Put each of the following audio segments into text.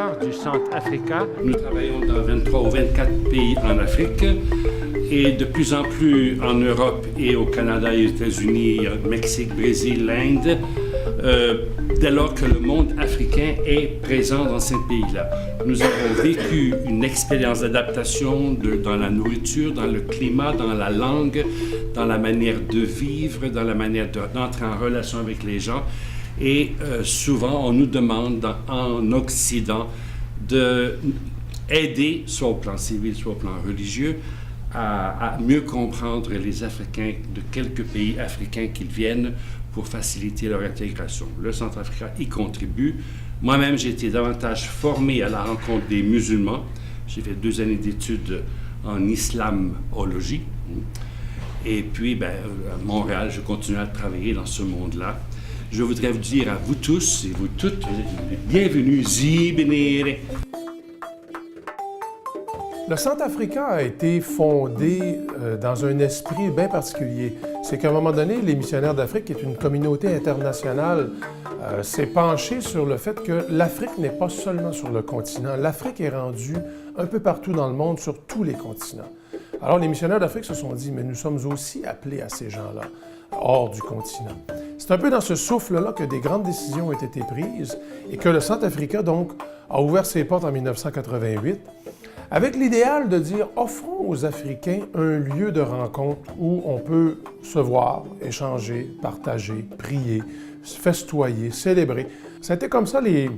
directeur du Centre Africa. Nous travaillons dans 23 ou 24 pays en Afrique et de plus en plus en Europe et au Canada et aux États-Unis, Mexique, Brésil, l'Inde, dès lors que le monde africain est présent dans ces pays-là. Nous avons vécu une expérience d'adaptation dans la nourriture, dans le climat, dans la langue, dans la manière de vivre, dans la manière d'entrer en relation avec les gens. Et souvent, on nous demande en Occident d'aider, soit au plan civil, soit au plan religieux, à mieux comprendre les Africains, de quelques pays africains qu'ils viennent, pour faciliter leur intégration. Le Centre Africa y contribue. Moi-même, j'ai été davantage formé à la rencontre des musulmans. J'ai fait 2 années d'études en islamologie. Et puis, à Montréal, je continue à travailler dans ce monde-là. Je voudrais vous dire à vous tous et vous toutes, bienvenue, Zibinere. Le Centre Africa a été fondé dans un esprit bien particulier. C'est qu'à un moment donné, les missionnaires d'Afrique, qui est une communauté internationale, s'est penchée sur le fait que l'Afrique n'est pas seulement sur le continent. L'Afrique est rendue un peu partout dans le monde, sur tous les continents. Alors les missionnaires d'Afrique se sont dit, mais nous sommes aussi appelés à ces gens-là, hors du continent. C'est un peu dans ce souffle-là que des grandes décisions ont été prises et que le Centre Africa, donc, a ouvert ses portes en 1988 avec l'idéal de dire, offrons aux Africains un lieu de rencontre où on peut se voir, échanger, partager, prier, festoyer, célébrer. C'était comme ça les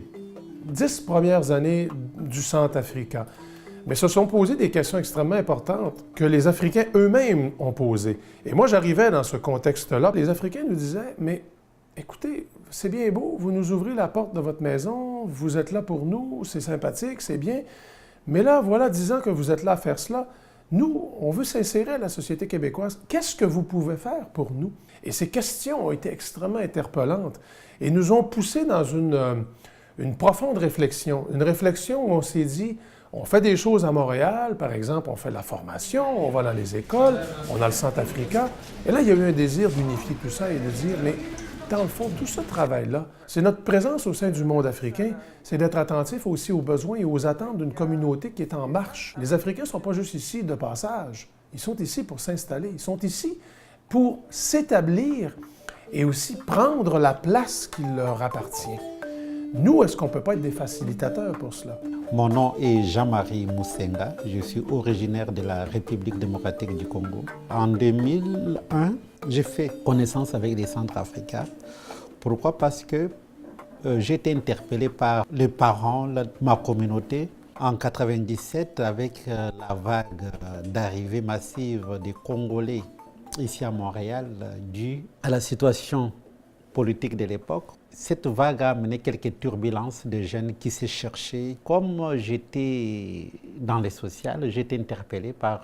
10 premières années du Centre Africa. Mais se sont posées des questions extrêmement importantes que les Africains eux-mêmes ont posées. Et moi, j'arrivais dans ce contexte-là. Les Africains nous disaient, mais écoutez, c'est bien beau, vous nous ouvrez la porte de votre maison, vous êtes là pour nous, c'est sympathique, c'est bien. Mais là, voilà 10 ans que vous êtes là à faire cela. Nous, on veut s'insérer à la société québécoise. Qu'est-ce que vous pouvez faire pour nous? Et ces questions ont été extrêmement interpellantes et nous ont poussés dans une profonde réflexion. Une réflexion où on s'est dit, on fait des choses à Montréal, par exemple, on fait de la formation, on va dans les écoles, on a le Centre Africa. Et là, il y a eu un désir d'unifier tout ça et de dire, mais dans le fond, tout ce travail-là, c'est notre présence au sein du monde africain, c'est d'être attentif aussi aux besoins et aux attentes d'une communauté qui est en marche. Les Africains ne sont pas juste ici de passage, ils sont ici pour s'installer, ils sont ici pour s'établir et aussi prendre la place qui leur appartient. Nous, est-ce qu'on ne peut pas être des facilitateurs pour cela? Mon nom est Jean-Marie Moussenga. Je suis originaire de la République démocratique du Congo. En 2001, j'ai fait connaissance avec les centres africains. Pourquoi? Parce que j'ai été interpellé par les parents de ma communauté. En 1997, avec la vague d'arrivée massive des Congolais ici à Montréal, due à la situation politique de l'époque, cette vague a amené quelques turbulences de jeunes qui se cherchaient. Comme j'étais dans les sociales, j'ai été interpellé par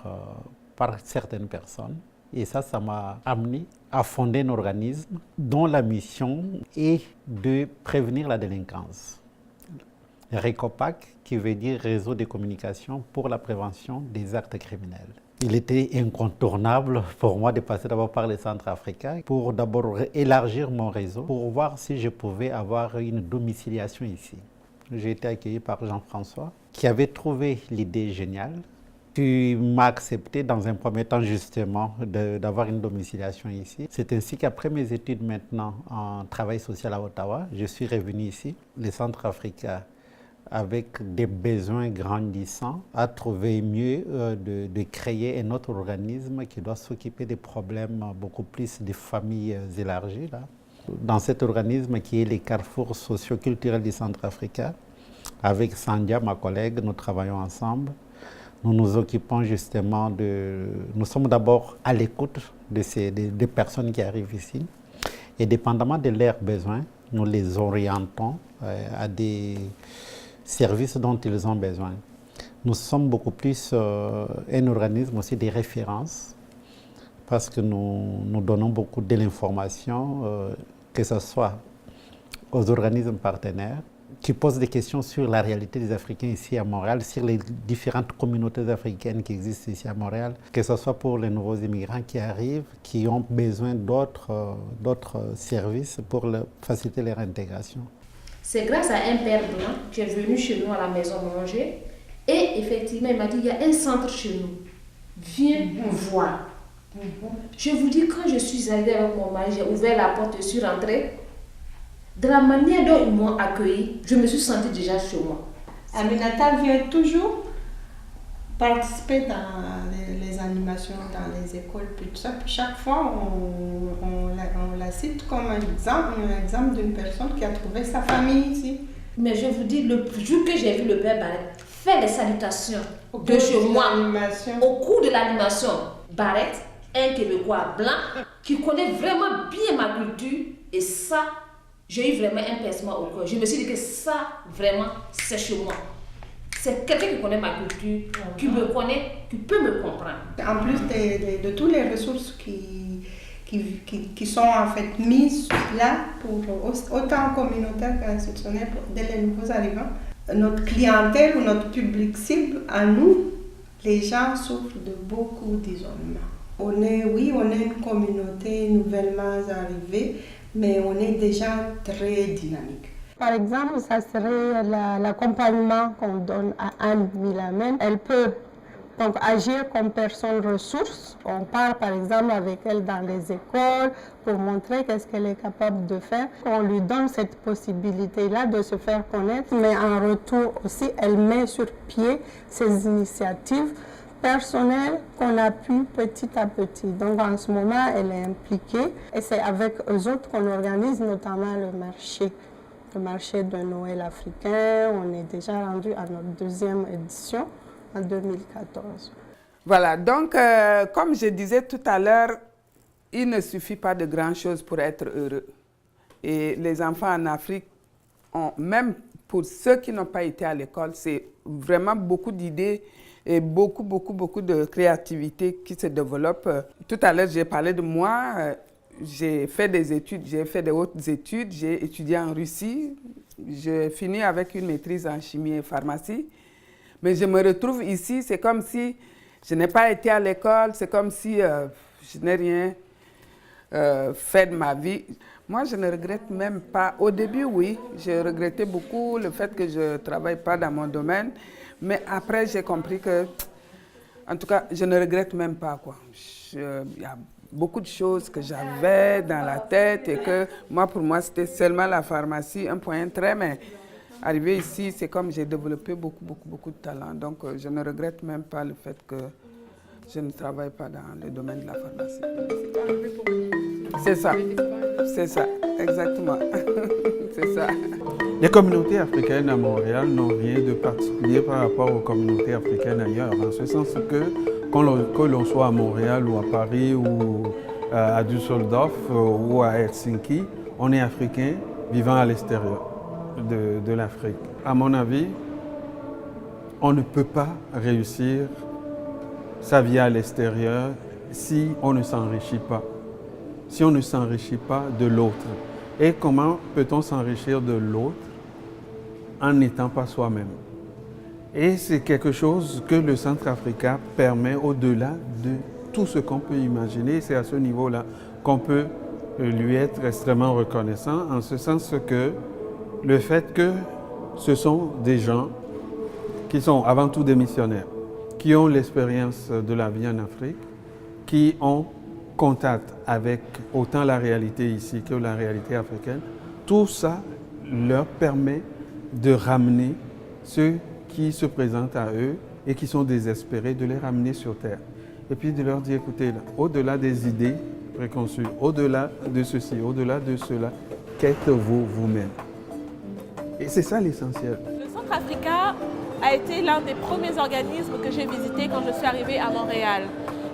certaines personnes. Et ça m'a amené à fonder un organisme dont la mission est de prévenir la délinquance. RECOPAC, qui veut dire Réseau de communication pour la prévention des actes criminels. Il était incontournable pour moi de passer d'abord par les centres africains pour d'abord élargir mon réseau, pour voir si je pouvais avoir une domiciliation ici. J'ai été accueilli par Jean-François, qui avait trouvé l'idée géniale. Tu m'as accepté dans un premier temps justement d'avoir une domiciliation ici. C'est ainsi qu'après mes études maintenant en travail social à Ottawa, je suis revenu ici. Les centres africains, avec des besoins grandissants, a trouvé mieux de créer un autre organisme qui doit s'occuper des problèmes beaucoup plus des familles élargies. Là. Dans cet organisme qui est les carrefours socio-culturels du Centre africain, avec Sandia, ma collègue, nous travaillons ensemble. Nous nous occupons justement Nous sommes d'abord à l'écoute des personnes qui arrivent ici. Et dépendamment de leurs besoins, nous les orientons à des services dont ils ont besoin. Nous sommes beaucoup plus un organisme aussi de référence parce que nous donnons beaucoup de l'information, que ce soit aux organismes partenaires qui posent des questions sur la réalité des Africains ici à Montréal, sur les différentes communautés africaines qui existent ici à Montréal, que ce soit pour les nouveaux immigrants qui arrivent, qui ont besoin d'autres services pour faciliter leur intégration. C'est grâce à un père blanc qui est venu chez nous à la maison manger. Et effectivement, il m'a dit, il y a un centre chez nous. Viens voir. Je vous dis, quand je suis arrivée avec mon mari, j'ai ouvert la porte, je suis rentrée. De la manière dont ils m'ont accueilli, je me suis sentie déjà chez moi. Aminata vient toujours participer dans les animations dans les écoles, puis tout ça. Puis chaque fois, on la cite comme un exemple d'une personne qui a trouvé sa famille ici. Mais je vous dis, le jour que j'ai vu le père Barrett faire les salutations de chez moi, au cours de l'animation, Barrett, un Québécois blanc, qui connaît vraiment bien ma culture, et ça, j'ai eu vraiment un pincement au cœur. Je me suis dit que ça, vraiment, c'est chez moi. C'est quelqu'un qui connaît ma culture, qui me connaît, qui peut me comprendre. En plus de toutes les ressources qui sont en fait mises là, pour autant communautaires qu'institutionnels, dès les nouveaux arrivants, notre clientèle ou notre public cible, à nous, les gens souffrent de beaucoup d'isolement. On est une communauté nouvellement arrivée, mais on est déjà très dynamique. Par exemple, ça serait l'accompagnement qu'on donne à Anne Milamène. Elle peut donc agir comme personne ressource. On part par exemple avec elle dans les écoles pour montrer qu'est-ce qu'elle est capable de faire. On lui donne cette possibilité-là de se faire connaître, mais en retour aussi, elle met sur pied ces initiatives personnelles qu'on a pu petit à petit. Donc en ce moment, elle est impliquée et c'est avec eux autres qu'on organise notamment le marché de Noël africain. On est déjà rendu à notre deuxième édition en 2014. Voilà, donc comme je disais tout à l'heure, il ne suffit pas de grand-chose pour être heureux. Et les enfants en Afrique, même pour ceux qui n'ont pas été à l'école, c'est vraiment beaucoup d'idées et beaucoup de créativité qui se développe. Tout à l'heure, j'ai parlé de moi. J'ai fait des études, j'ai fait des hautes études, j'ai étudié en Russie. J'ai fini avec une maîtrise en chimie et pharmacie. Mais je me retrouve ici, c'est comme si je n'ai pas été à l'école, c'est comme si je n'ai rien fait de ma vie. Moi, je ne regrette même pas. Au début, oui, j'ai regretté beaucoup le fait que je ne travaille pas dans mon domaine. Mais après, j'ai compris que, en tout cas, je ne regrette même pas, quoi. Il y a beaucoup de choses que j'avais dans la tête et que moi, pour moi, c'était seulement la pharmacie, un point très, mais arrivé ici, c'est comme j'ai développé beaucoup de talent. Donc, je ne regrette même pas le fait que je ne travaille pas dans le domaine de la pharmacie. C'est ça, exactement. C'est ça. Les communautés africaines à Montréal n'ont rien de particulier par rapport aux communautés africaines ailleurs, en ce sens que l'on soit à Montréal ou à Paris ou à Düsseldorf ou à Helsinki, on est africain vivant à l'extérieur de l'Afrique. À mon avis, on ne peut pas réussir sa vie à l'extérieur si on ne s'enrichit pas. Si on ne s'enrichit pas de l'autre. Et comment peut-on s'enrichir de l'autre en n'étant pas soi-même? Et c'est quelque chose que le Centrafrica permet au-delà de tout ce qu'on peut imaginer. C'est à ce niveau-là qu'on peut lui être extrêmement reconnaissant, en ce sens que le fait que ce sont des gens qui sont avant tout des missionnaires, qui ont l'expérience de la vie en Afrique, qui ont contact avec autant la réalité ici que la réalité africaine, tout ça leur permet de ramener ceux qui se présentent à eux et qui sont désespérés, de les ramener sur terre. Et puis de leur dire, écoutez, au-delà des idées préconçues, au-delà de ceci, au-delà de cela, qu'êtes-vous vous-même? Et c'est ça l'essentiel. Le Centrafrica a été l'un des premiers organismes que j'ai visité quand je suis arrivée à Montréal.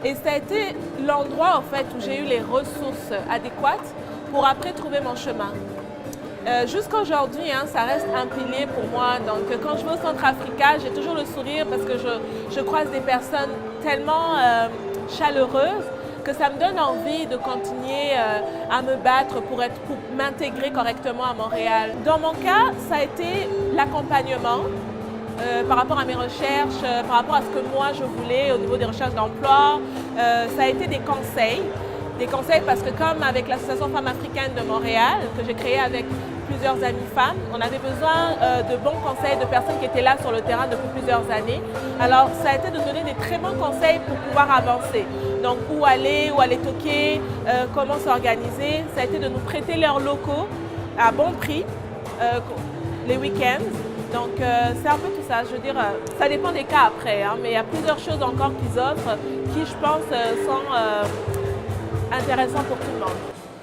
Et ça a été l'endroit en fait, où j'ai eu les ressources adéquates pour après trouver mon chemin. Jusqu'à aujourd'hui, ça reste un pilier pour moi. Donc quand je vais au Centrafrica, j'ai toujours le sourire parce que je croise des personnes tellement chaleureuses que ça me donne envie de continuer à me battre pour m'intégrer correctement à Montréal. Dans mon cas, ça a été l'accompagnement. Par rapport à mes recherches, par rapport à ce que moi je voulais au niveau des recherches d'emploi. Ça a été des conseils parce que comme avec l'Association Femmes Africaines de Montréal, que j'ai créée avec plusieurs amies femmes. On avait besoin de bons conseils de personnes qui étaient là sur le terrain depuis plusieurs années. Alors ça a été de donner des très bons conseils pour pouvoir avancer. Donc où aller toquer, comment s'organiser. Ça a été de nous prêter leurs locaux à bon prix les week-ends. Donc c'est un peu tout ça. Je veux dire, ça dépend des cas après, hein, mais il y a plusieurs choses encore qu'ils offrent qui, je pense, sont intéressants pour tout le monde.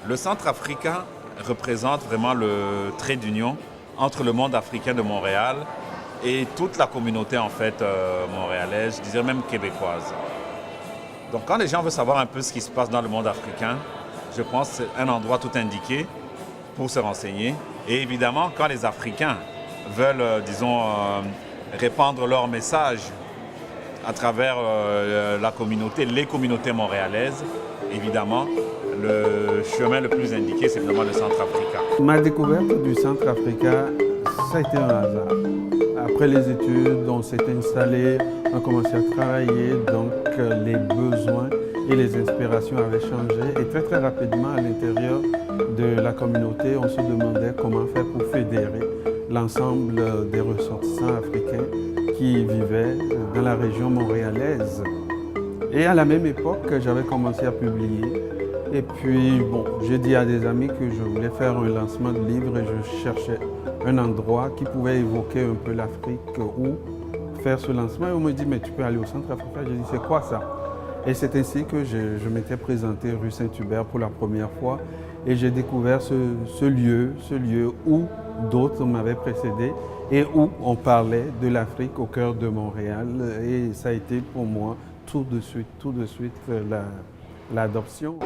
Le Centrafrica représente vraiment le trait d'union entre le monde africain de Montréal et toute la communauté en fait montréalaise, je dirais même québécoise. Donc quand les gens veulent savoir un peu ce qui se passe dans le monde africain, je pense que c'est un endroit tout indiqué pour se renseigner. Et évidemment, quand les Africains veulent, répandre leur message à travers la communauté, les communautés montréalaises, évidemment, le chemin le plus indiqué, c'est vraiment le Centrafrica. Ma découverte du Centrafrica, ça a été un hasard. Après les études, on s'est installé, on a commencé à travailler, donc les besoins et les inspirations avaient changé. Et très très rapidement, à l'intérieur de la communauté, on se demandait comment faire pour fédérer l'ensemble des ressortissants africains qui vivaient dans la région montréalaise. Et à la même époque, j'avais commencé à publier. Et puis, j'ai dit à des amis que je voulais faire un lancement de livre et je cherchais un endroit qui pouvait évoquer un peu l'Afrique où faire ce lancement. Et on me dit, mais tu peux aller au Centrafrica. J'ai dit, c'est quoi ça? Et c'est ainsi que je m'étais présenté rue Saint-Hubert pour la première fois et j'ai découvert ce lieu où d'autres m'avaient précédé et où on parlait de l'Afrique au cœur de Montréal. Et ça a été pour moi tout de suite l'adoption.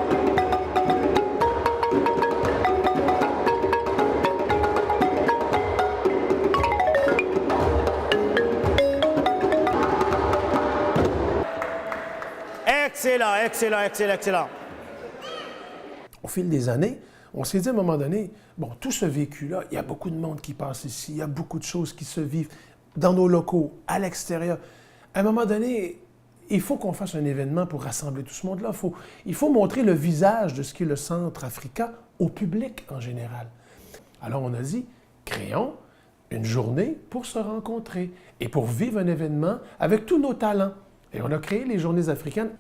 Excellent. Au fil des années, on s'est dit à un moment donné, tout ce vécu-là, il y a beaucoup de monde qui passe ici, il y a beaucoup de choses qui se vivent dans nos locaux, à l'extérieur. À un moment donné, il faut qu'on fasse un événement pour rassembler tout ce monde-là. Il faut montrer le visage de ce qu'est le Centrafrica au public en général. Alors on a dit, créons une journée pour se rencontrer et pour vivre un événement avec tous nos talents. Et on a créé les Journées africaines.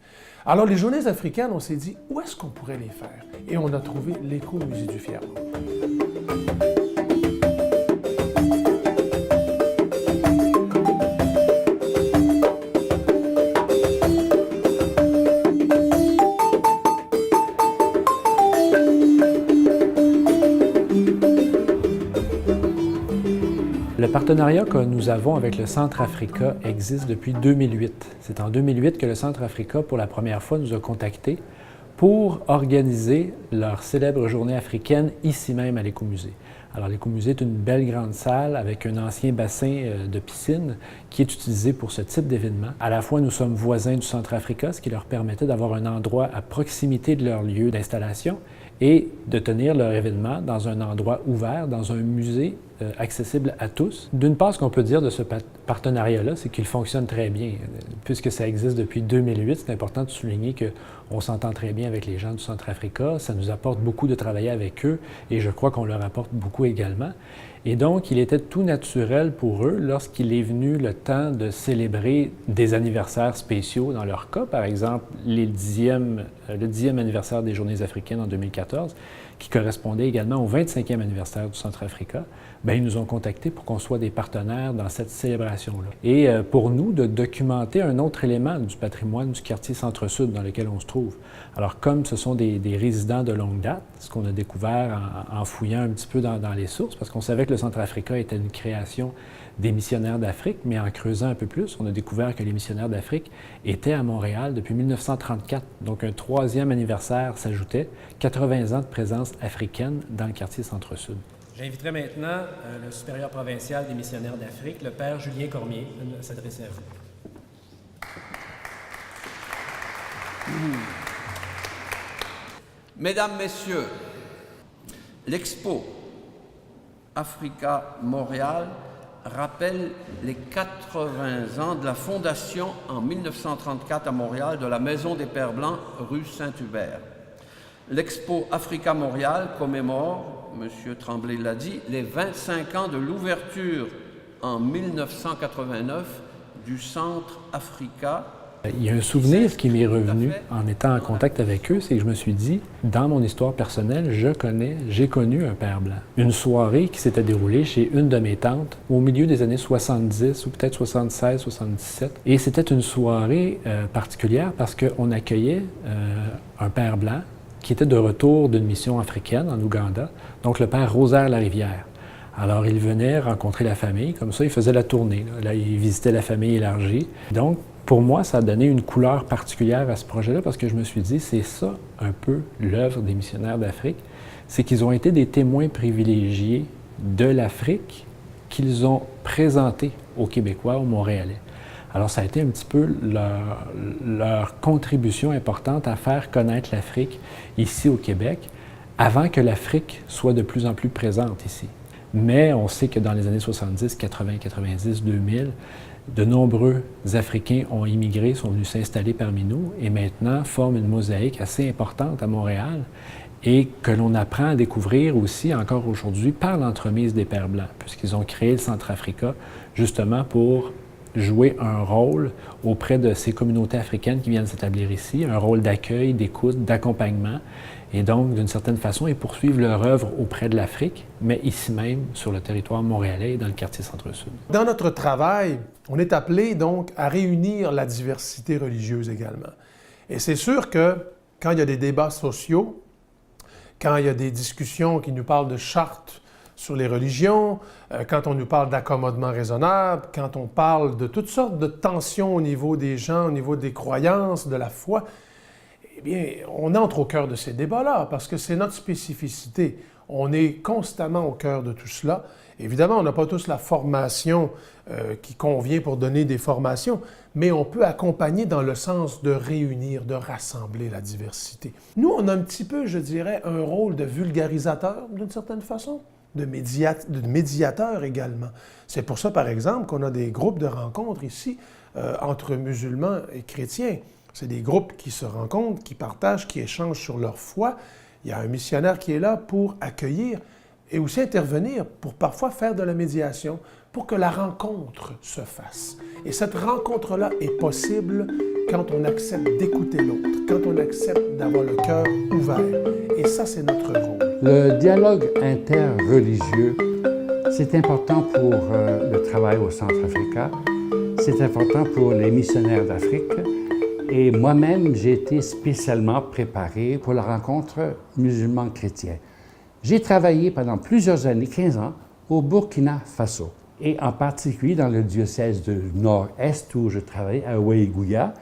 Alors, les Journées africaines, on s'est dit, où est-ce qu'on pourrait les faire? Et on a trouvé l'Éco-Musée du Fiermont. Le partenariat que nous avons avec le Centrafrica existe depuis 2008. C'est en 2008 que le Centrafrica, pour la première fois, nous a contactés pour organiser leur célèbre journée africaine ici même à l'Écomusée. Alors l'Écomusée est une belle grande salle avec un ancien bassin de piscine qui est utilisé pour ce type d'événement. À la fois, nous sommes voisins du Centrafrica, ce qui leur permettait d'avoir un endroit à proximité de leur lieu d'installation et de tenir leur événement dans un endroit ouvert, dans un musée accessible à tous. D'une part, ce qu'on peut dire de ce partenariat-là, c'est qu'il fonctionne très bien. Puisque ça existe depuis 2008, c'est important de souligner qu'on s'entend très bien avec les gens du Centrafrica. Ça nous apporte beaucoup de travailler avec eux et je crois qu'on leur apporte beaucoup également. Et donc, il était tout naturel pour eux, lorsqu'il est venu le temps de célébrer des anniversaires spéciaux dans leur cas, par exemple le 10e anniversaire des Journées africaines en 2014, qui correspondait également au 25e anniversaire du Centrafrica, ils nous ont contactés pour qu'on soit des partenaires dans cette célébration-là. Et pour nous, de documenter un autre élément du patrimoine du quartier Centre-Sud dans lequel on se trouve. Alors, comme ce sont des résidents de longue date, ce qu'on a découvert en fouillant un petit peu dans les sources, parce qu'on savait que le Centrafrica était une création des missionnaires d'Afrique, mais en creusant un peu plus, on a découvert que les missionnaires d'Afrique étaient à Montréal depuis 1934. Donc, un 3e anniversaire s'ajoutait, 80 ans de présence africaine dans le quartier Centre-Sud. J'inviterai maintenant le supérieur provincial des missionnaires d'Afrique, le père Julien Cormier, à s'adresser à vous. Mesdames, Messieurs, l'Expo Africa Montréal rappelle les 80 ans de la fondation en 1934 à Montréal de la Maison des Pères Blancs, rue Saint-Hubert. L'Expo Africa Montréal commémore M. Tremblay l'a dit, les 25 ans de l'ouverture en 1989 du Centre Africa. Il y a un souvenir qui m'est revenu en étant en contact avec eux, c'est que je me suis dit, dans mon histoire personnelle, j'ai connu un père blanc. Une soirée qui s'était déroulée chez une de mes tantes au milieu des années 70 ou peut-être 76, 77. Et c'était une soirée particulière parce qu'on accueillait un père blanc qui était de retour d'une mission africaine en Ouganda, donc le père Rosaire Larivière. Alors, il venait rencontrer la famille, comme ça, il faisait la tournée. Là, il visitait la famille élargie. Donc, pour moi, ça a donné une couleur particulière à ce projet-là parce que je me suis dit, c'est ça un peu l'œuvre des missionnaires d'Afrique, c'est qu'ils ont été des témoins privilégiés de l'Afrique qu'ils ont présenté aux Québécois, aux Montréalais. Alors, ça a été un petit peu leur contribution importante à faire connaître l'Afrique ici au Québec, avant que l'Afrique soit de plus en plus présente ici. Mais on sait que dans les années 70, 80, 90, 2000, de nombreux Africains ont immigré, sont venus s'installer parmi nous et maintenant forment une mosaïque assez importante à Montréal et que l'on apprend à découvrir aussi encore aujourd'hui par l'entremise des Pères Blancs, puisqu'ils ont créé le Centre Africa justement pour jouer un rôle auprès de ces communautés africaines qui viennent s'établir ici, un rôle d'accueil, d'écoute, d'accompagnement, et donc, d'une certaine façon, ils poursuivent leur œuvre auprès de l'Afrique, mais ici même, sur le territoire montréalais et dans le quartier Centre-Sud. Dans notre travail, on est appelé donc à réunir la diversité religieuse également. Et c'est sûr que quand il y a des débats sociaux, quand il y a des discussions qui nous parlent de chartes sur les religions, quand on nous parle d'accommodement raisonnable, quand on parle de toutes sortes de tensions au niveau des gens, au niveau des croyances, de la foi, eh bien, on entre au cœur de ces débats-là parce que c'est notre spécificité. On est constamment au cœur de tout cela. Évidemment, on n'a pas tous la formation qui convient pour donner des formations, mais on peut accompagner dans le sens de réunir, de rassembler la diversité. Nous, on a un petit peu, je dirais, un rôle de vulgarisateur d'une certaine façon, de médiateur également. C'est pour ça, par exemple, qu'on a des groupes de rencontres ici entre musulmans et chrétiens. C'est des groupes qui se rencontrent, qui partagent, qui échangent sur leur foi. Il y a un missionnaire qui est là pour accueillir et aussi intervenir pour parfois faire de la médiation, pour que la rencontre se fasse. Et cette rencontre-là est possible quand on accepte d'écouter l'autre, quand on accepte d'avoir le cœur ouvert. Et ça, c'est notre rôle. Le dialogue interreligieux, c'est important pour le travail au Centre Africa. C'est important pour les missionnaires d'Afrique. Et moi-même, j'ai été spécialement préparé pour la rencontre musulman-chrétien. J'ai travaillé pendant plusieurs années, 15 ans, au Burkina Faso, et en particulier dans le diocèse de Nord-Est où je travaillais à Ouéigouya.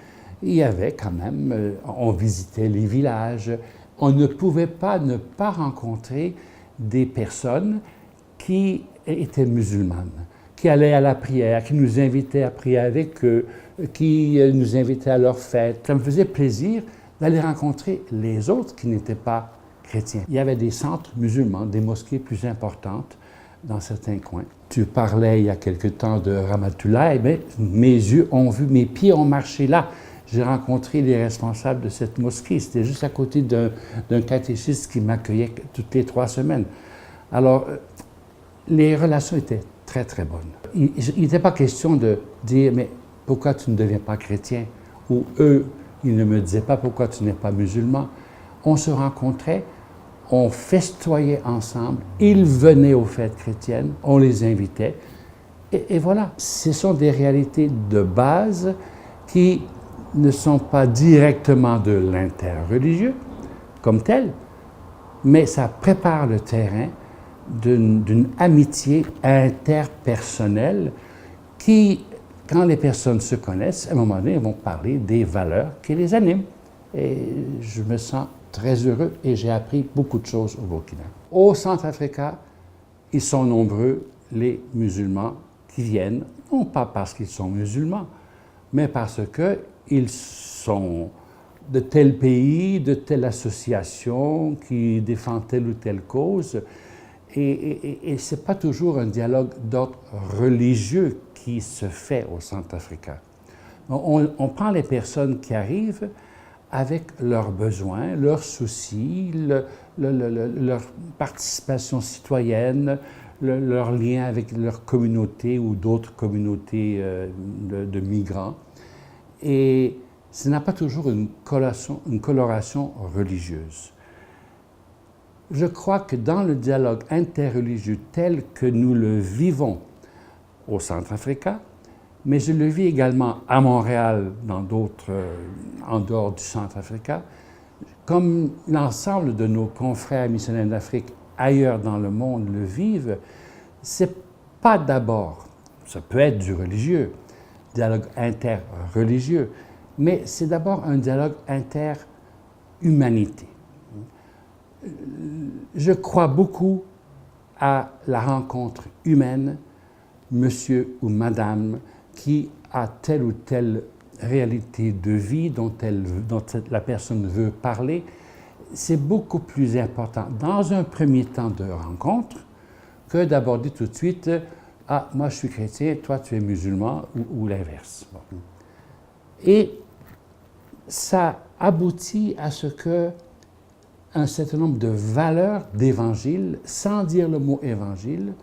Il y avait quand même, on visitait les villages. On ne pouvait pas ne pas rencontrer des personnes qui étaient musulmanes, qui allaient à la prière, qui nous invitaient à prier avec eux, qui nous invitaient à leur fête. Ça me faisait plaisir d'aller rencontrer les autres qui n'étaient pas chrétiens. Il y avait des centres musulmans, des mosquées plus importantes dans certains coins. Tu parlais il y a quelque temps de Ramatoulaye, mais mes yeux ont vu, mes pieds ont marché là. J'ai rencontré les responsables de cette mosquée. C'était juste à côté d'un catéchiste qui m'accueillait toutes les 3 semaines. Alors, les relations étaient très, très bonnes. Il n'était pas question de dire, mais pourquoi tu ne deviens pas chrétien? Ou eux, ils ne me disaient pas pourquoi tu n'es pas musulman. On se rencontrait, on festoyait ensemble, ils venaient aux fêtes chrétiennes, on les invitait. Et voilà, ce sont des réalités de base qui ne sont pas directement de l'interreligieux comme tel, mais ça prépare le terrain d'une amitié interpersonnelle qui, quand les personnes se connaissent, à un moment donné, vont parler des valeurs qui les animent. Et je me sens très heureux et j'ai appris beaucoup de choses au Burkina. Au Centre-Africa, ils sont nombreux, les musulmans qui viennent, non pas parce qu'ils sont musulmans, mais parce qu'ils sont de tel pays, de telle association qui défend telle ou telle cause. Et ce n'est pas toujours un dialogue d'ordre religieux qui se fait au Centre Africa. On prend les personnes qui arrivent avec leurs besoins, leurs soucis, leur participation citoyenne, leur lien avec leur communauté ou d'autres communautés de migrants. Et ce n'a pas toujours une coloration religieuse. Je crois que dans le dialogue interreligieux tel que nous le vivons au Centrafrica, mais je le vis également à Montréal, dans d'autres, en dehors du Centrafrica, comme l'ensemble de nos confrères missionnaires d'Afrique ailleurs dans le monde le vivent, c'est pas d'abord, ça peut être du religieux, dialogue interreligieux, mais c'est d'abord un dialogue inter-humanité. Je crois beaucoup à la rencontre humaine, monsieur ou madame, qui a telle ou telle réalité de vie dont la personne veut parler. C'est beaucoup plus important dans un premier temps de rencontre que d'aborder tout de suite « Ah, moi je suis chrétien, toi tu es musulman » ou l'inverse. Bon. Et ça aboutit à ce que un certain nombre de valeurs d'évangile, sans dire le mot évangile,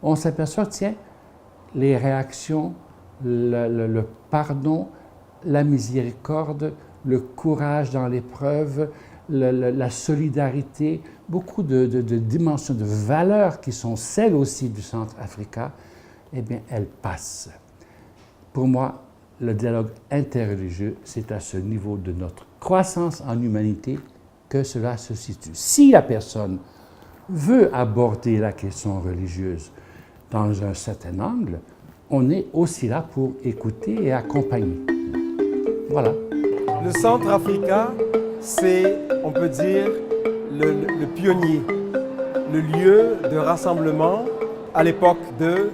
on s'aperçoit, tiens, les réactions, le pardon, la miséricorde, le courage dans l'épreuve, la solidarité, beaucoup de dimensions, de valeurs qui sont celles aussi du Centrafrica, eh bien, elles passent. Pour moi, le dialogue interreligieux, c'est à ce niveau de notre croissance en humanité que cela se situe. Si la personne veut aborder la question religieuse dans un certain angle, on est aussi là pour écouter et accompagner. Voilà. Le Centrafrica, c'est, on peut dire, le pionnier, le lieu de rassemblement à l'époque de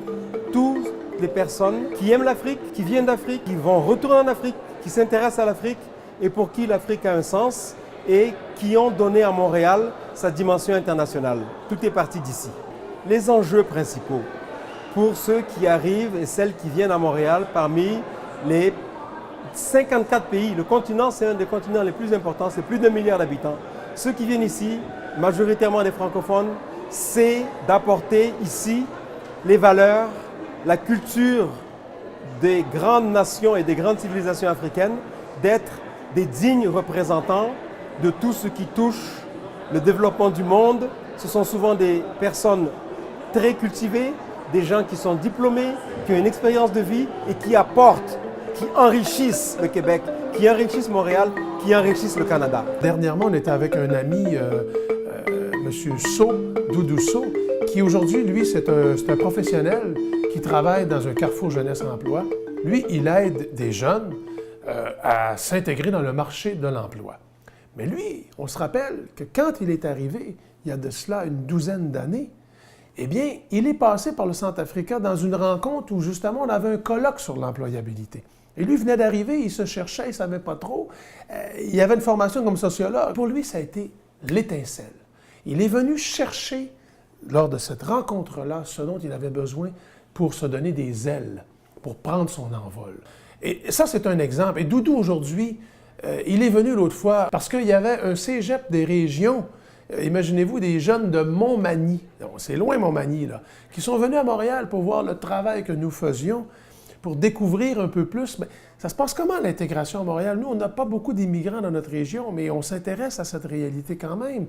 toutes les personnes qui aiment l'Afrique, qui viennent d'Afrique, qui vont retourner en Afrique, qui s'intéressent à l'Afrique et pour qui l'Afrique a un sens et qui ont donné à Montréal sa dimension internationale. Tout est parti d'ici. Les enjeux principaux pour ceux qui arrivent et celles qui viennent à Montréal parmi les 54 pays, le continent, c'est un des continents les plus importants, c'est plus d'1 milliard d'habitants. Ceux qui viennent ici, majoritairement des francophones, c'est d'apporter ici les valeurs, la culture des grandes nations et des grandes civilisations africaines, d'être des dignes représentants de tout ce qui touche le développement du monde. Ce sont souvent des personnes très cultivées, des gens qui sont diplômés, qui ont une expérience de vie et qui apportent, qui enrichissent le Québec, qui enrichissent Montréal, qui enrichissent le Canada. Dernièrement, on était avec un ami, M. So, Doudou So, qui aujourd'hui, lui, c'est un professionnel qui travaille dans un carrefour jeunesse-emploi. Lui, il aide des jeunes à s'intégrer dans le marché de l'emploi. Mais lui, on se rappelle que quand il est arrivé, il y a de cela une douzaine d'années, eh bien, il est passé par le Centrafrica dans une rencontre où, justement, on avait un colloque sur l'employabilité. Et lui venait d'arriver, il se cherchait, il ne savait pas trop. Il avait une formation comme sociologue. Pour lui, ça a été l'étincelle. Il est venu chercher, lors de cette rencontre-là, ce dont il avait besoin pour se donner des ailes, pour prendre son envol. Et ça, c'est un exemple. Et Doudou, aujourd'hui, il est venu l'autre fois parce qu'il y avait un cégep des régions. Imaginez-vous des jeunes de Montmagny, c'est loin Montmagny, là, qui sont venus à Montréal pour voir le travail que nous faisions, pour découvrir un peu plus. Mais ça se passe comment l'intégration à Montréal? Nous, on n'a pas beaucoup d'immigrants dans notre région, mais on s'intéresse à cette réalité quand même.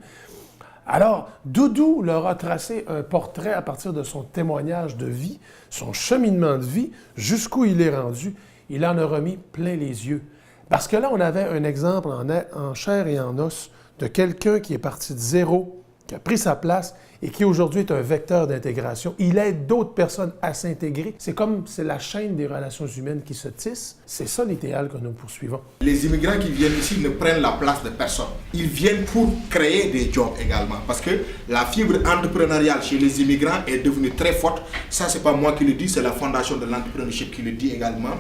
Alors, Doudou leur a tracé un portrait à partir de son témoignage de vie, son cheminement de vie, jusqu'où il est rendu. Il en a remis plein les yeux. Parce que là, on avait un exemple en chair et en os de quelqu'un qui est parti de zéro, qui a pris sa place et qui aujourd'hui est un vecteur d'intégration. Il aide d'autres personnes à s'intégrer. C'est la chaîne des relations humaines qui se tisse. C'est ça l'idéal que nous poursuivons. Les immigrants qui viennent ici ne prennent la place de personne. Ils viennent pour créer des jobs également. Parce que la fibre entrepreneuriale chez les immigrants est devenue très forte. Ça, c'est pas moi qui le dis, c'est la Fondation de l'entrepreneurship qui le dit également.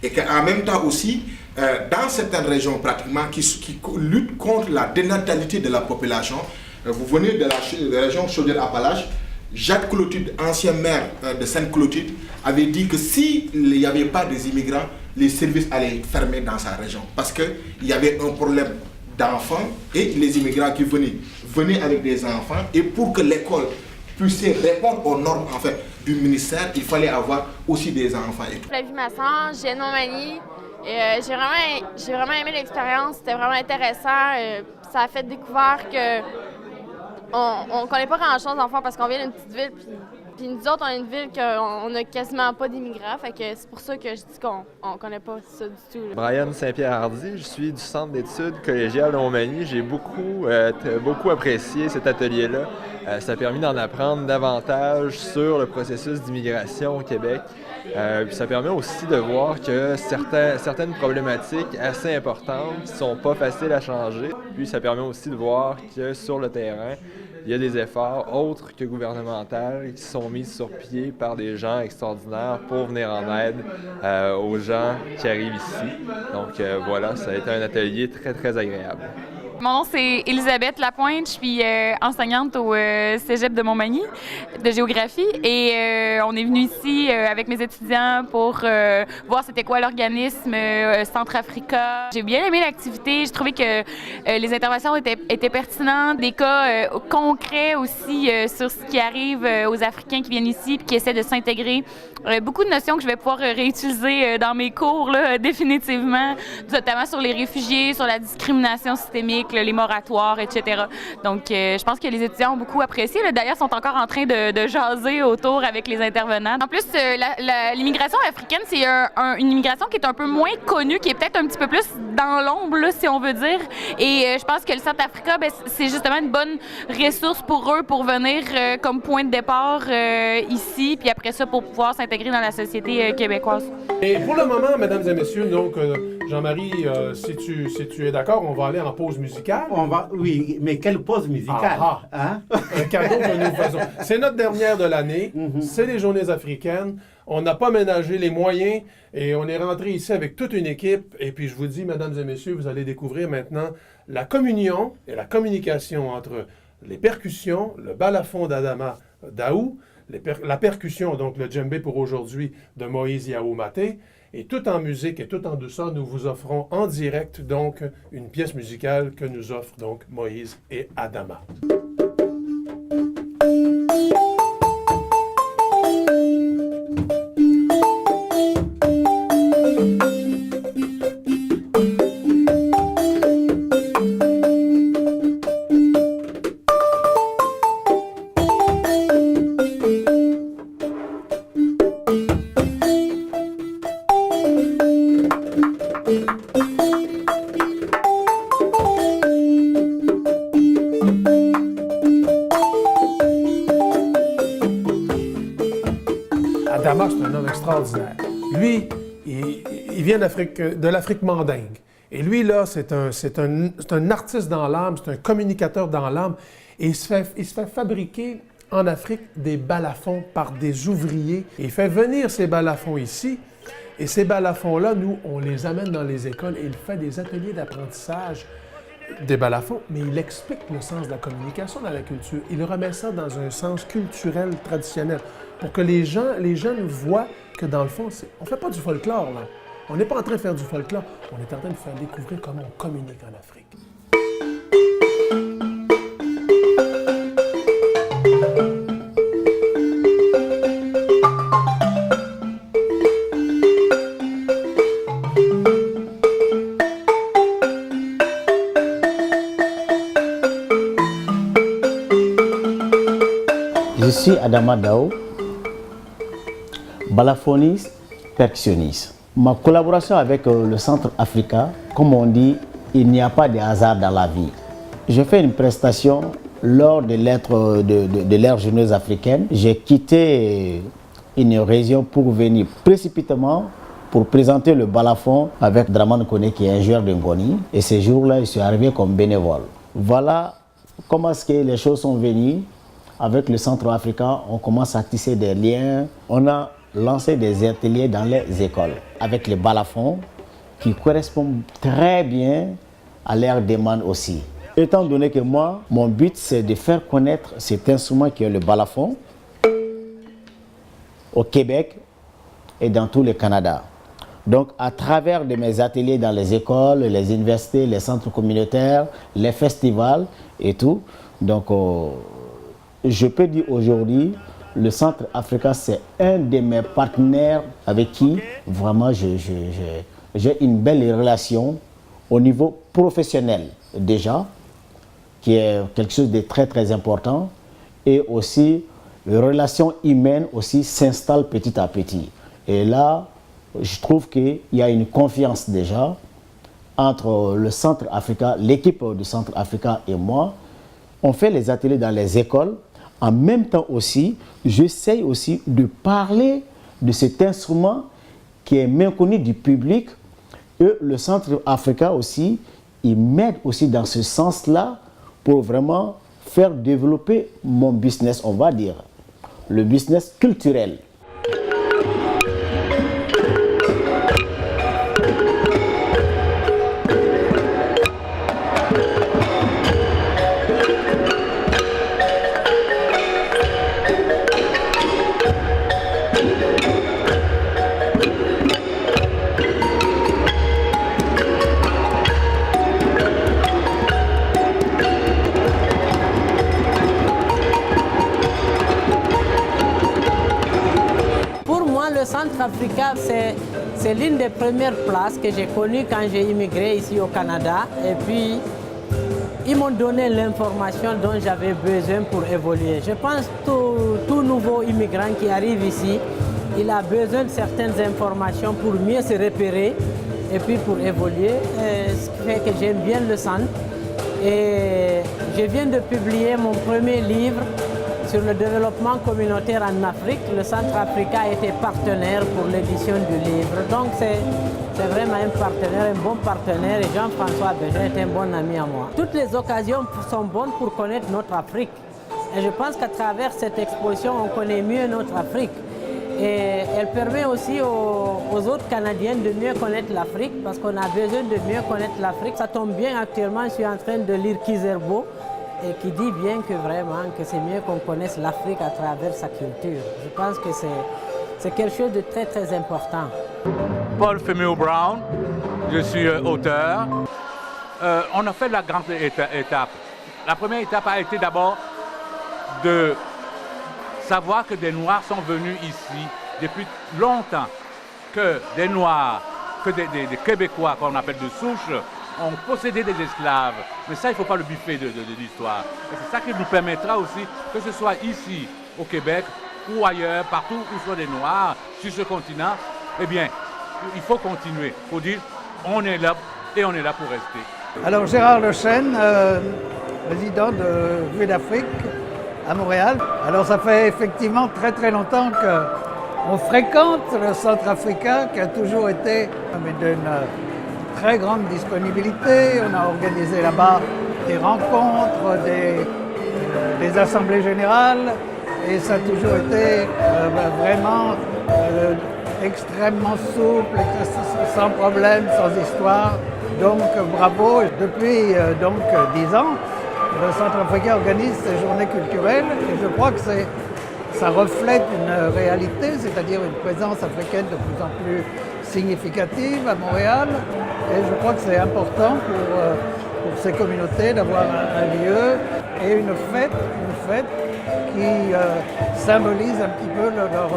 Et qu'en même temps aussi, dans certaines régions pratiquement qui luttent contre la dénatalité de la population, vous venez de la région Chaudière-Appalaches, Jacques Clotilde, ancien maire de Sainte-Clotilde, avait dit que s'il n'y avait pas des immigrants, les services allaient être fermés dans sa région. Parce qu'il y avait un problème d'enfants et les immigrants qui venaient avec des enfants. Et pour que l'école puisse répondre aux normes en fait, du ministère, il fallait avoir aussi des enfants. Flavie Masson, je viens de Montmagny. J'ai vraiment aimé l'expérience, c'était vraiment intéressant. Ça a fait découvrir qu'on ne connaît pas grand-chose d'enfants parce qu'on vient d'une petite ville. Puis nous autres, on est une ville qu'on n'a quasiment pas d'immigrants, fait que c'est pour ça que je dis qu'on ne connaît pas ça du tout. Là. Brian Saint-Pierre-Hardy, je suis du Centre d'études collégiales de Montmagny. J'ai beaucoup apprécié cet atelier-là. Ça a permis d'en apprendre davantage sur le processus d'immigration au Québec. Puis ça permet aussi de voir que certaines problématiques assez importantes ne sont pas faciles à changer. Puis ça permet aussi de voir que sur le terrain, il y a des efforts autres que gouvernementaux qui sont mis sur pied par des gens extraordinaires pour venir en aide aux gens qui arrivent ici. Donc voilà, ça a été un atelier très, très agréable. Mon nom, c'est Elisabeth Lapointe. Je suis enseignante au Cégep de Montmagny de géographie et on est venu ici avec mes étudiants pour voir c'était quoi l'organisme Centrafrica. J'ai bien aimé l'activité. J'ai trouvé que les interventions étaient pertinentes, des cas concrets aussi sur ce qui arrive aux Africains qui viennent ici et qui essaient de s'intégrer. Beaucoup de notions que je vais pouvoir réutiliser dans mes cours, là, définitivement, notamment sur les réfugiés, sur la discrimination systémique, les moratoires, etc. Donc, je pense que les étudiants ont beaucoup apprécié. D'ailleurs, ils sont encore en train de jaser autour avec les intervenants. En plus, l'immigration africaine, c'est une immigration qui est un peu moins connue, qui est peut-être un petit peu plus dans l'ombre, là, si on veut dire. Et je pense que le Centrafrica, c'est justement une bonne ressource pour eux pour venir comme point de départ ici, puis après ça, pour pouvoir s'intégrer dans la société québécoise. Et pour le moment, mesdames et messieurs, donc Jean-Marie, si tu es d'accord, on va aller en pause musicale. Oui, mais quelle pause musicale? Hein? Un cadeau que nous faisons. C'est notre dernière de l'année, c'est les Journées africaines. On n'a pas ménagé les moyens et on est rentré ici avec toute une équipe. Et puis je vous dis, mesdames et messieurs, vous allez découvrir maintenant la communion et la communication entre les percussions, le balafon d'Adama Daou, la percussion, donc le djembé pour aujourd'hui de Moïse Yaoumate, et tout en musique et tout en douceur, nous vous offrons en direct donc une pièce musicale que nous offrent donc Moïse et Adama. Adama, c'est un homme extraordinaire. Lui, il vient de l'Afrique mandingue. Et lui, là, c'est un artiste dans l'âme, c'est un communicateur dans l'âme. Et il se fait fabriquer en Afrique des balafons par des ouvriers. Et il fait venir ces balafons ici. Et ces balafons-là, nous, on les amène dans les écoles et il fait des ateliers d'apprentissage des balafons, mais il explique le sens de la communication dans la culture. Il remet ça dans un sens culturel traditionnel pour que les jeunes voient que dans le fond, on ne fait pas du folklore, là. On n'est pas en train de faire du folklore, on est en train de faire découvrir comment on communique en Afrique. Je suis Adama Daou, balafoniste, percussionniste. Ma collaboration avec le Centre Africa, comme on dit, il n'y a pas de hasard dans la vie. Je fais une prestation lors de l'ère jeuneuse africaine. J'ai quitté une région pour venir précipitamment pour présenter le balafon avec Dramane Kone qui est un joueur de Ngoni. Et ce jour-là, je suis arrivé comme bénévole. Voilà comment est-ce que les choses sont venues. Avec le Centre africain, on commence à tisser des liens. On a lancé des ateliers dans les écoles avec les balafons qui correspondent très bien à leurs demandes aussi. Étant donné que moi, mon but c'est de faire connaître cet instrument qui est le balafon au Québec et dans tout le Canada. Donc, à travers de mes ateliers dans les écoles, les universités, les centres communautaires, les festivals et tout, donc je peux dire aujourd'hui, le Centre Africa, c'est un de mes partenaires avec qui vraiment j'ai une belle relation au niveau professionnel déjà, qui est quelque chose de très très important, et aussi les relations humaines aussi s'installent petit à petit. Et là, je trouve qu'il y a une confiance déjà entre le Centre Africa, l'équipe du Centre Africa et moi. On fait les ateliers dans les écoles. En même temps aussi, j'essaye aussi de parler de cet instrument qui est méconnu du public. Et le Centre Africa aussi, il m'aide aussi dans ce sens-là pour vraiment faire développer mon business, on va dire, le business culturel. Africa, c'est l'une des premières places que j'ai connues quand j'ai immigré ici au Canada. Et puis, ils m'ont donné l'information dont j'avais besoin pour évoluer. Je pense que tout nouveau immigrant qui arrive ici, il a besoin de certaines informations pour mieux se repérer et puis pour évoluer. Ce qui fait que j'aime bien le centre. Et je viens de publier mon premier livre sur le développement communautaire en Afrique. Le Centre Africa a été partenaire pour l'édition du livre. Donc c'est vraiment un partenaire, un bon partenaire. Et Jean-François Béjean est un bon ami à moi. Toutes les occasions sont bonnes pour connaître notre Afrique. Et je pense qu'à travers cette exposition, on connaît mieux notre Afrique. Et elle permet aussi aux autres Canadiens de mieux connaître l'Afrique, parce qu'on a besoin de mieux connaître l'Afrique. Ça tombe bien, actuellement, je suis en train de lire Kizerbo, et qui dit bien que vraiment que c'est mieux qu'on connaisse l'Afrique à travers sa culture. Je pense que c'est quelque chose de très très important. Paul Femio Brown, je suis auteur. On a fait la grande étape. La première étape a été d'abord de savoir que des Noirs sont venus ici depuis longtemps, que des Noirs, que des Québécois qu'on appelle de souche, ont possédé des esclaves. Mais ça, il ne faut pas le biffer de l'histoire. C'est ça qui nous permettra aussi, que ce soit ici, au Québec, ou ailleurs, partout où soient des Noirs, sur ce continent, eh bien, il faut continuer. Il faut dire, on est là et on est là pour rester. Alors, Gérard Lechêne, président de Vue d'Afrique à Montréal. Alors, ça fait effectivement très très longtemps qu'on fréquente le Centre Africa, qui a toujours été d'une très grande disponibilité. On a organisé là-bas des rencontres, des assemblées générales, et ça a toujours été vraiment extrêmement souple, sans problème, sans histoire. Donc bravo. Depuis 10 ans, le Centre Africain organise ces journées culturelles, et je crois que ça reflète une réalité, c'est-à-dire une présence africaine de plus en plus significative à Montréal. Et je crois que c'est important pour ces communautés d'avoir un lieu et une fête qui symbolise un petit peu leur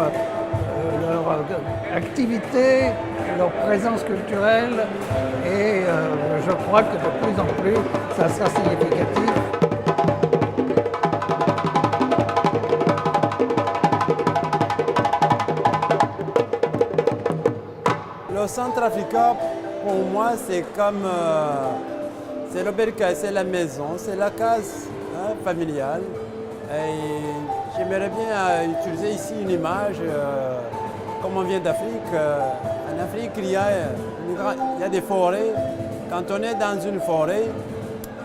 activité, leur présence culturelle. Et je crois que de plus en plus, ça sera significatif. Le Centre Africa, pour moi, c'est comme c'est le bercail, c'est la maison, c'est la case familiale. Et j'aimerais bien utiliser ici une image, comme on vient d'Afrique. En Afrique, il y a des forêts. Quand on est dans une forêt,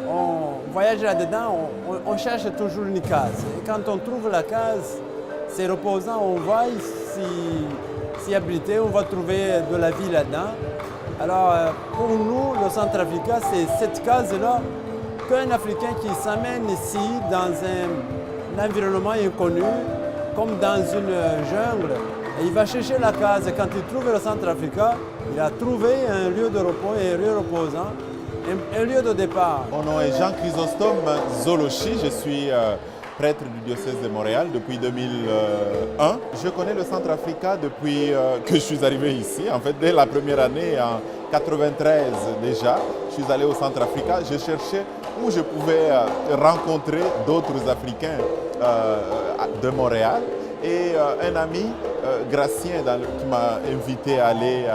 on voyage là-dedans, on cherche toujours une case. Et quand on trouve la case, c'est reposant, on va s'y abriter, on va trouver de la vie là-dedans. Alors, pour nous, le Centre Africa, c'est cette case-là qu'un Africain qui s'amène ici dans un environnement inconnu, comme dans une jungle, et il va chercher la case. Et quand il trouve le Centre Africa, Il a trouvé un lieu de repos et un lieu reposant, un lieu de départ. Mon nom est Jean Chrysostome Zolochi, je suis prêtre du diocèse de Montréal depuis 2001. Je connais le Centrafrica depuis que je suis arrivé ici, en fait dès la première année en 93 déjà. Je suis allé au Centrafrica, je cherchais où je pouvais rencontrer d'autres Africains de Montréal. Et un ami, Gracien, qui m'a invité à aller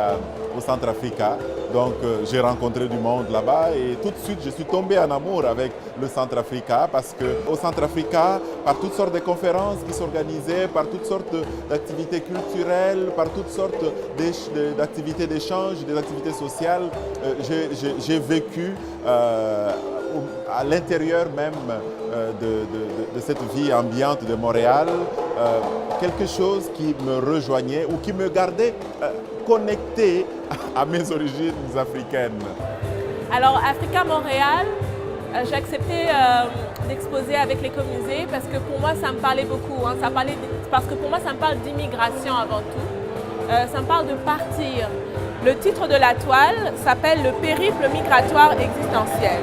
au Centrafrica. Donc j'ai rencontré du monde là-bas et tout de suite je suis tombé en amour avec le Centrafrica parce qu'au Centrafrica, par toutes sortes de conférences qui s'organisaient, par toutes sortes d'activités culturelles, par toutes sortes d'activités d'échange, des activités sociales, j'ai vécu à l'intérieur même de cette vie ambiante de Montréal, quelque chose qui me rejoignait ou qui me gardait connecté à mes origines africaines. Alors, Africa Montréal, j'ai accepté d'exposer avec l'écomusée parce que pour moi, ça me parlait beaucoup. Hein. Parce que pour moi, ça me parle d'immigration avant tout. Ça me parle de partir. Le titre de la toile s'appelle « Le périple migratoire existentiel ».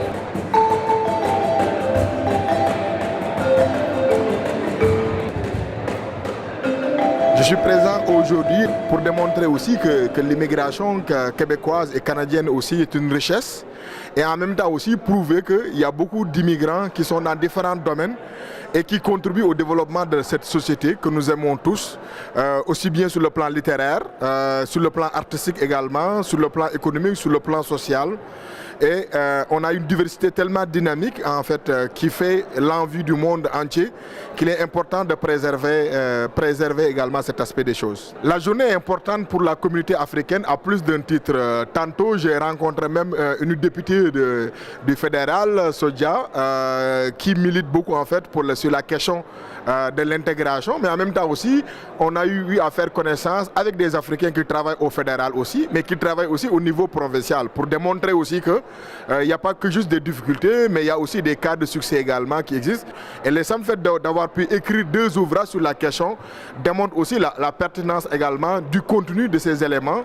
Je suis présent aujourd'hui pour démontrer aussi que l'immigration québécoise et canadienne aussi est une richesse et en même temps aussi prouver qu'il y a beaucoup d'immigrants qui sont dans différents domaines et qui contribuent au développement de cette société que nous aimons tous, aussi bien sur le plan littéraire, sur le plan artistique également, sur le plan économique, sur le plan social. Et on a une diversité tellement dynamique en fait qui fait l'envie du monde entier qu'il est important de préserver également cet aspect des choses. La journée est importante pour la communauté africaine à plus d'un titre. Tantôt j'ai rencontré même une députée du fédéral, Sodia, qui milite beaucoup en fait sur la question de l'intégration, mais en même temps aussi on a eu à faire connaissance avec des Africains qui travaillent au fédéral aussi, mais qui travaillent aussi au niveau provincial pour démontrer aussi que il n'y a pas que juste des difficultés, mais il y a aussi des cas de succès également qui existent. Et le simple fait d'avoir pu écrire 2 ouvrages sur la question démontre aussi la pertinence également du contenu de ces éléments,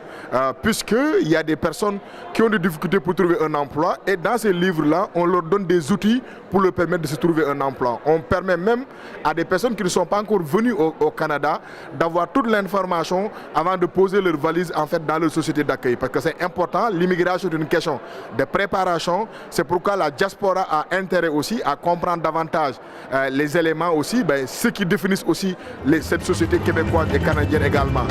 puisqu'il y a des personnes qui ont des difficultés pour trouver un emploi et dans ces livres-là, on leur donne des outils pour leur permettre de se trouver un emploi. On permet même à des personnes qui ne sont pas encore venues au Canada d'avoir toute l'information avant de poser leur valise en fait dans leur société d'accueil, parce que c'est important. L'immigration est une question de préparation, c'est pourquoi la diaspora a intérêt aussi à comprendre davantage les éléments aussi, ceux qui définissent aussi cette société québécoise et canadienne également.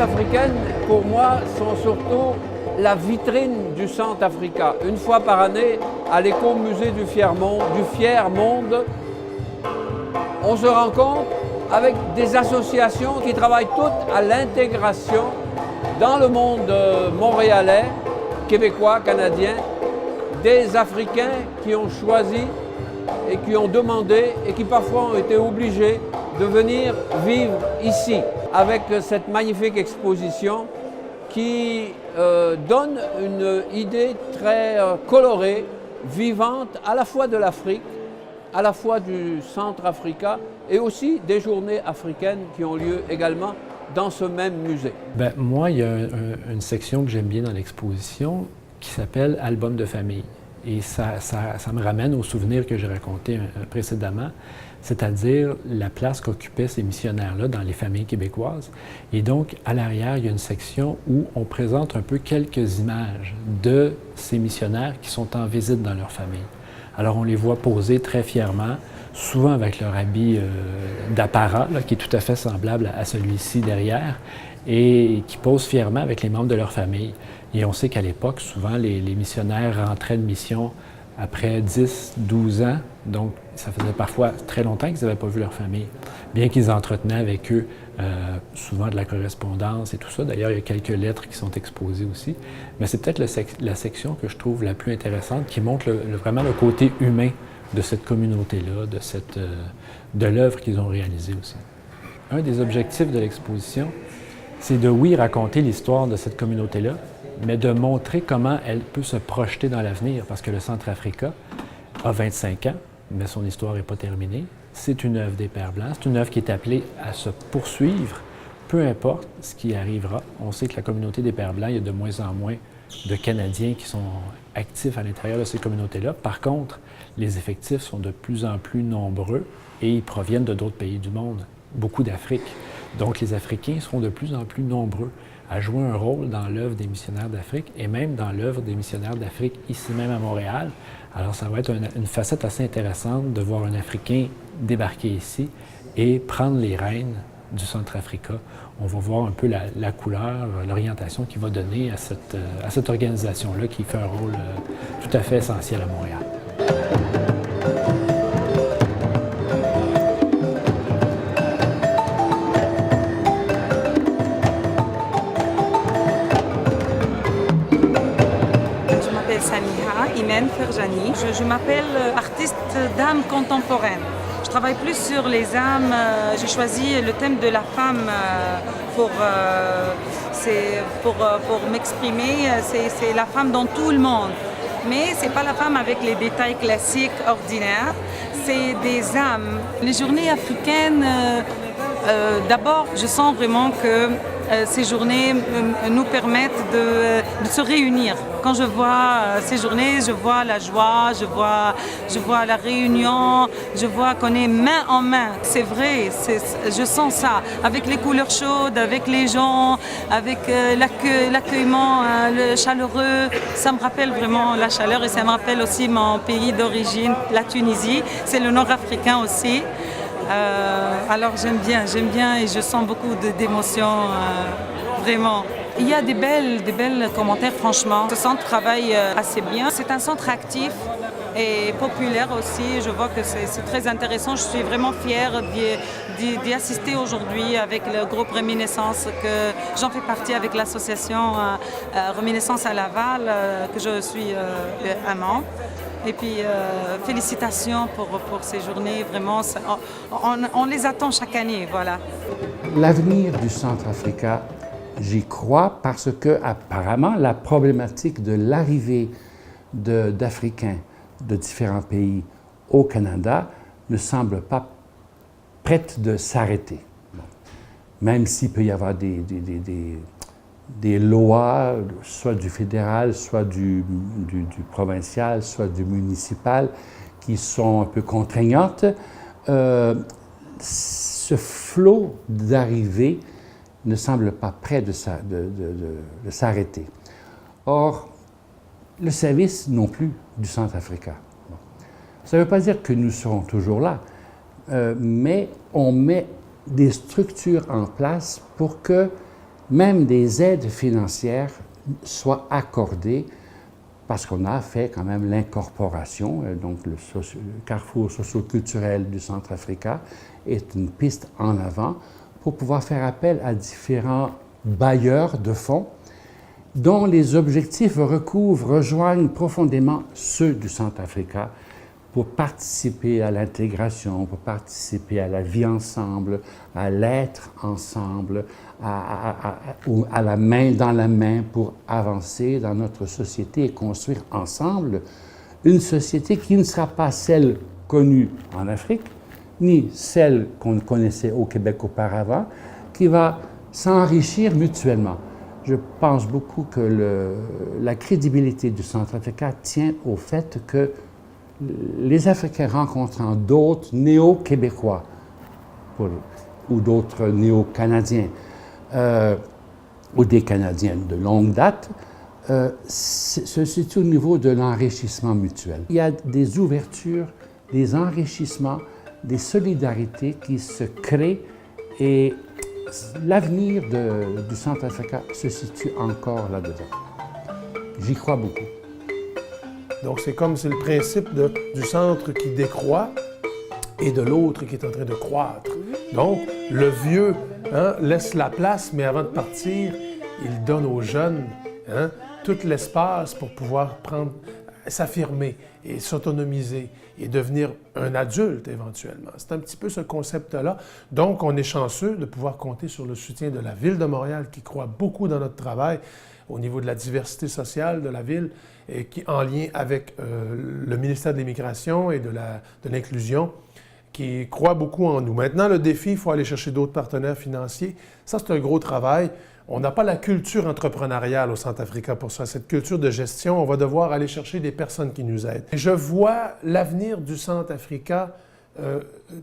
Africaines, pour moi, sont surtout la vitrine du Centrafrica. Une fois par année, à l'écomusée du Fier Monde, on se rencontre avec des associations qui travaillent toutes à l'intégration dans le monde montréalais, québécois, canadien, des Africains qui ont choisi et qui ont demandé et qui parfois ont été obligés de venir vivre ici, avec cette magnifique exposition qui donne une idée très colorée, vivante, à la fois de l'Afrique, à la fois du Centrafrica et aussi des journées africaines qui ont lieu également dans ce même musée. Moi, il y a une section que j'aime bien dans l'exposition qui s'appelle « Album de famille ». Et ça me ramène aux souvenirs que j'ai racontés précédemment, c'est-à-dire la place qu'occupaient ces missionnaires-là dans les familles québécoises. Et donc, à l'arrière, il y a une section où on présente un peu quelques images de ces missionnaires qui sont en visite dans leur famille. Alors, on les voit poser très fièrement, souvent avec leur habit d'apparat, qui est tout à fait semblable à celui-ci derrière, et qui posent fièrement avec les membres de leur famille. Et on sait qu'à l'époque, souvent, les missionnaires rentraient de mission après 10, 12 ans, donc ça faisait parfois très longtemps qu'ils n'avaient pas vu leur famille, bien qu'ils entretenaient avec eux souvent de la correspondance et tout ça. D'ailleurs, il y a quelques lettres qui sont exposées aussi. Mais c'est peut-être la section que je trouve la plus intéressante, qui montre vraiment le côté humain de cette communauté-là, de l'œuvre qu'ils ont réalisée aussi. Un des objectifs de l'exposition, c'est de, oui, raconter l'histoire de cette communauté-là, mais de montrer comment elle peut se projeter dans l'avenir, parce que le Centrafrica a 25 ans, mais son histoire n'est pas terminée. C'est une œuvre des Pères Blancs, c'est une œuvre qui est appelée à se poursuivre, peu importe ce qui arrivera. On sait que la communauté des Pères Blancs, il y a de moins en moins de Canadiens qui sont actifs à l'intérieur de ces communautés-là. Par contre, les effectifs sont de plus en plus nombreux et ils proviennent de d'autres pays du monde, beaucoup d'Afrique. Donc les Africains seront de plus en plus nombreux à jouer un rôle dans l'œuvre des missionnaires d'Afrique et même dans l'œuvre des missionnaires d'Afrique ici même à Montréal. Alors ça va être une facette assez intéressante de voir un Africain débarquer ici et prendre les rênes du Centrafrica. On va voir un peu la couleur, l'orientation qu'il va donner à cette organisation-là qui fait un rôle tout à fait essentiel à Montréal. Je m'appelle Samiha Imen Ferjani. Je m'appelle artiste d'âme contemporaine. Je travaille plus sur les âmes. J'ai choisi le thème de la femme pour m'exprimer. C'est la femme dans tout le monde. Mais ce n'est pas la femme avec les détails classiques ordinaires. C'est des âmes. Les journées africaines, d'abord, je sens vraiment que ces journées nous permettent de se réunir. Quand je vois ces journées, je vois la joie, je vois la réunion, je vois qu'on est main en main. C'est vrai, je sens ça, avec les couleurs chaudes, avec les gens, avec l'accueillement chaleureux. Ça me rappelle vraiment la chaleur et ça me rappelle aussi mon pays d'origine, la Tunisie. C'est le nord-africain aussi. Alors j'aime bien et je sens beaucoup d'émotions, vraiment. Il y a des belles commentaires, franchement. Ce centre travaille assez bien. C'est un centre actif et populaire aussi. Je vois que c'est très intéressant. Je suis vraiment fière d'y assister aujourd'hui avec le groupe Réminiscence, que j'en fais partie avec l'association Réminiscence à Laval, que je suis un membre. Et puis, félicitations pour ces journées, vraiment, on les attend chaque année, voilà. L'avenir du Centrafrica, j'y crois parce que, apparemment, la problématique de l'arrivée d'Africains de différents pays au Canada ne semble pas prête de s'arrêter. Même s'il peut y avoir des lois, soit du fédéral, soit du provincial, soit du municipal, qui sont un peu contraignantes, ce flot d'arrivées ne semble pas prêt de s'arrêter. Or, le service non plus du Centrafrica. Ça ne veut pas dire que nous serons toujours là, mais on met des structures en place pour que même des aides financières soient accordées, parce qu'on a fait quand même l'incorporation, donc le carrefour socio-culturel du Centrafrica est une piste en avant pour pouvoir faire appel à différents bailleurs de fonds dont les objectifs rejoignent profondément ceux du Centrafrica pour participer à l'intégration, pour participer à la vie ensemble, à l'être ensemble, à la main dans la main pour avancer dans notre société et construire ensemble une société qui ne sera pas celle connue en Afrique, ni celle qu'on connaissait au Québec auparavant, qui va s'enrichir mutuellement. Je pense beaucoup que la crédibilité du Centrafrica tient au fait que les Africains rencontrant d'autres néo-québécois ou d'autres néo-canadiens ou des Canadiens de longue date se situent au niveau de l'enrichissement mutuel. Il y a des ouvertures, des enrichissements, des solidarités qui se créent et l'avenir du Centrafrica se situe encore là-dedans. J'y crois beaucoup. Donc, c'est le principe du centre qui décroît et de l'autre qui est en train de croître. Donc, le vieux laisse la place, mais avant de partir, il donne aux jeunes tout l'espace pour pouvoir s'affirmer et s'autonomiser et devenir un adulte éventuellement. C'est un petit peu ce concept-là. Donc, on est chanceux de pouvoir compter sur le soutien de la Ville de Montréal qui croit beaucoup dans notre travail au niveau de la diversité sociale de la Ville et qui, en lien avec le ministère de l'Immigration et de l'Inclusion, qui croit beaucoup en nous. Maintenant, le défi, il faut aller chercher d'autres partenaires financiers. Ça, c'est un gros travail. On n'a pas la culture entrepreneuriale au Centrafrica pour ça. Cette culture de gestion, on va devoir aller chercher des personnes qui nous aident. Et je vois l'avenir du Centrafrica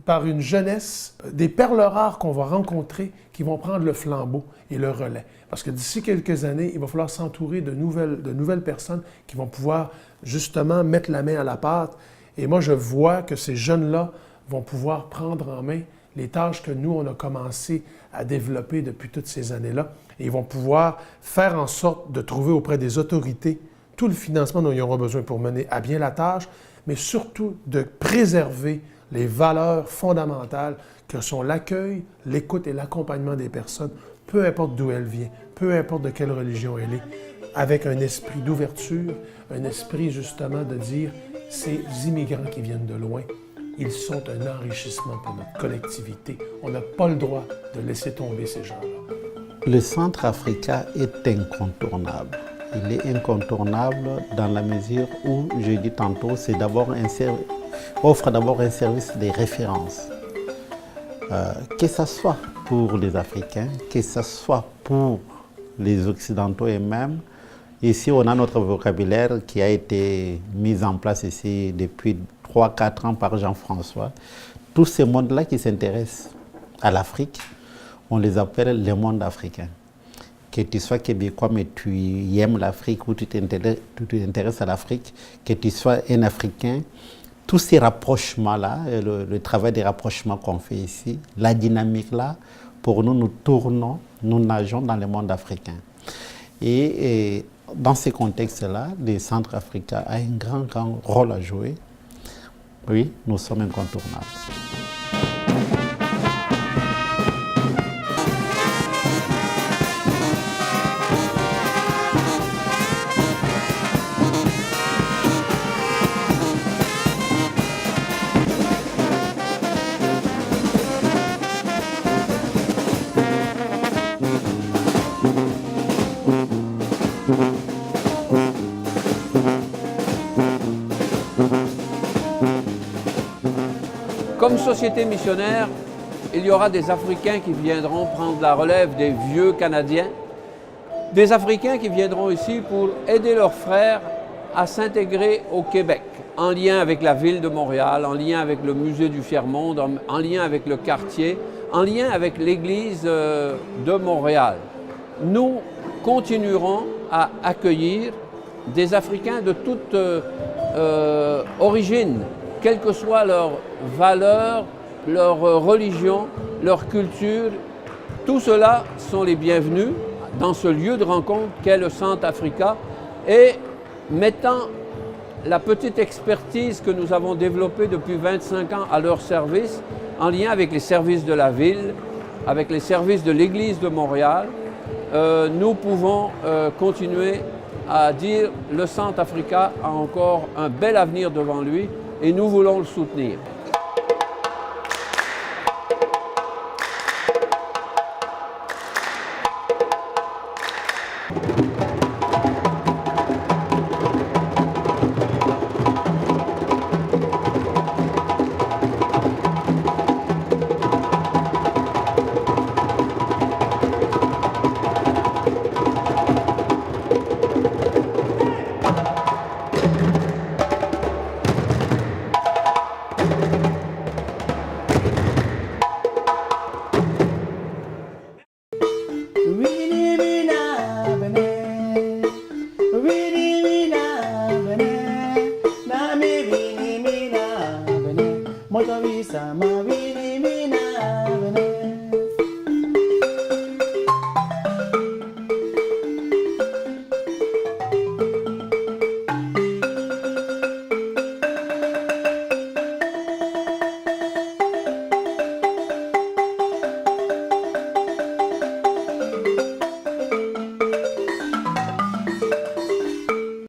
par une jeunesse, des perles rares qu'on va rencontrer qui vont prendre le flambeau et le relais. Parce que d'ici quelques années, il va falloir s'entourer de nouvelles personnes qui vont pouvoir justement mettre la main à la pâte. Et moi, je vois que ces jeunes-là vont pouvoir prendre en main les tâches que nous, on a commencé à développer depuis toutes ces années-là. Et ils vont pouvoir faire en sorte de trouver auprès des autorités tout le financement dont ils auront besoin pour mener à bien la tâche, mais surtout de préserver les valeurs fondamentales que sont l'accueil, l'écoute et l'accompagnement des personnes, peu importe d'où elles viennent, peu importe de quelle religion elle est, avec un esprit d'ouverture, un esprit justement de dire ces immigrants qui viennent de loin, ils sont un enrichissement pour notre collectivité. On n'a pas le droit de laisser tomber ces gens-là. Le Centrafrica est incontournable. Il est incontournable dans la mesure où, je dis tantôt, c'est offre d'abord un service de référence. Que ce soit pour les Africains, que ce soit pour les Occidentaux et même. Ici, on a notre vocabulaire qui a été mis en place ici depuis 3-4 ans par Jean-François. Tous ces mondes-là qui s'intéressent à l'Afrique, on les appelle les mondes africains. Que tu sois québécois, mais tu aimes l'Afrique ou tu t'intéresses à l'Afrique, que tu sois un Africain, tous ces rapprochements-là, le travail des rapprochements qu'on fait ici, la dynamique-là, pour nous, nous tournons, nous nageons dans le monde africain. Et dans ces contextes-là, le Centrafrica a un grand rôle à jouer. Oui, nous sommes incontournables. Comme société missionnaire, il y aura des Africains qui viendront prendre la relève des vieux Canadiens, des Africains qui viendront ici pour aider leurs frères à s'intégrer au Québec, en lien avec la ville de Montréal, en lien avec le musée du Tiers-Monde, en lien avec le quartier, en lien avec l'église de Montréal. Nous continuerons à accueillir des Africains de toute origine, quelles que soient leurs valeurs, leur religion, leur culture. Tout cela sont les bienvenus dans ce lieu de rencontre qu'est le Centrafrica et mettant la petite expertise que nous avons développée depuis 25 ans à leur service, en lien avec les services de la ville, avec les services de l'Église de Montréal, nous pouvons continuer à dire le Centrafrica a encore un bel avenir devant lui et nous voulons le soutenir.